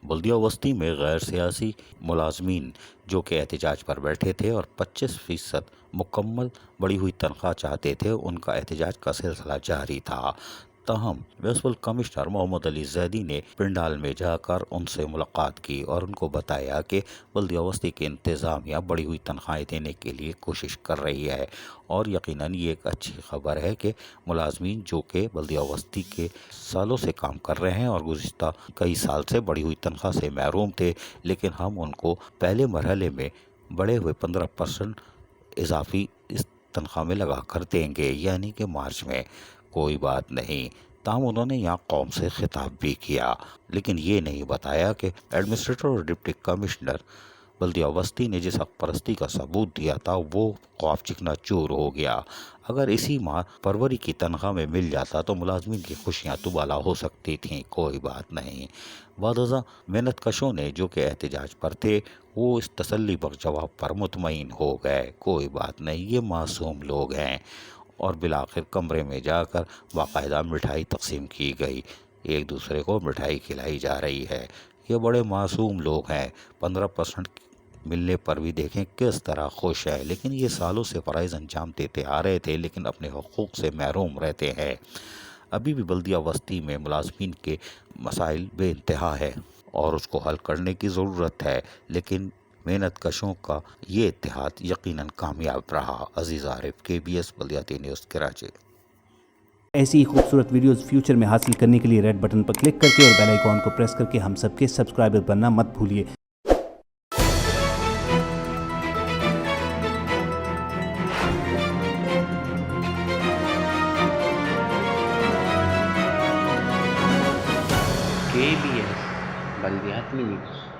بلدیہ وسطی میں غیر سیاسی ملازمین جو کہ احتجاج پر بیٹھے تھے اور 25% مکمل بڑھی ہوئی تنخواہ چاہتے تھے، ان کا احتجاج کا سلسلہ جاری تھا۔ تاہم میونسپل کمشنر محمد علی زیدی نے پنڈال میں جا کر ان سے ملاقات کی اور ان کو بتایا کہ بلدیہ وسطی کی انتظامیہ بڑھی ہوئی تنخواہیں دینے کے لیے کوشش کر رہی ہے، اور یقیناً یہ ایک اچھی خبر ہے کہ ملازمین جو کہ بلدیہ وسطی کے سالوں سے کام کر رہے ہیں اور گزشتہ کئی سال سے بڑھی ہوئی تنخواہ سے محروم تھے، لیکن ہم ان کو پہلے مرحلے میں بڑھے ہوئے 15% اضافی اس تنخواہ میں لگا کر دیں گے، یعنی کہ مارچ میں۔ کوئی بات نہیں۔ تاہم انہوں نے یہاں قوم سے خطاب بھی کیا، لیکن یہ نہیں بتایا کہ ایڈمنسٹریٹر اور ڈپٹی کمشنر بلدیہ وسطی نے جس حق پرستی کا ثبوت دیا تھا وہ خواب چکنا چور ہو گیا۔ اگر اسی ماہ فروری کی تنخواہ میں مل جاتا تو ملازمین کی خوشیاں دوبالا ہو سکتی تھیں۔ کوئی بات نہیں۔ بعد ازاں محنت کشوں نے جو کہ احتجاج پر تھے وہ اس تسلی بخش جواب پر مطمئن ہو گئے۔ کوئی بات نہیں، یہ معصوم لوگ ہیں۔ اور بالآخر کمرے میں جا کر باقاعدہ مٹھائی تقسیم کی گئی، ایک دوسرے کو مٹھائی کھلائی جا رہی ہے۔ یہ بڑے معصوم لوگ ہیں۔ 15% ملنے پر بھی دیکھیں کس طرح خوش ہے، لیکن یہ سالوں سے فرائض انجام دیتے آ رہے تھے لیکن اپنے حقوق سے محروم رہتے ہیں۔ ابھی بھی بلدیہ وسطی میں ملازمین کے مسائل بے انتہا ہے اور اس کو حل کرنے کی ضرورت ہے، لیکن محنت کشوں کا یہ اتحاد یقیناً کامیاب رہا۔ عزیز عارف، KBS بلدیاتی نیوز، کراچی۔ ایسی ہی خوبصورت ویڈیوز فیوچر میں حاصل کرنے کے لیے ریڈ بٹن پر کلک کر کے اور بیل آئیکن کو پریس کر کے ہم سب کے سبسکرائبر بننا مت بھولیے۔ KBS بلدیاتی نیوز۔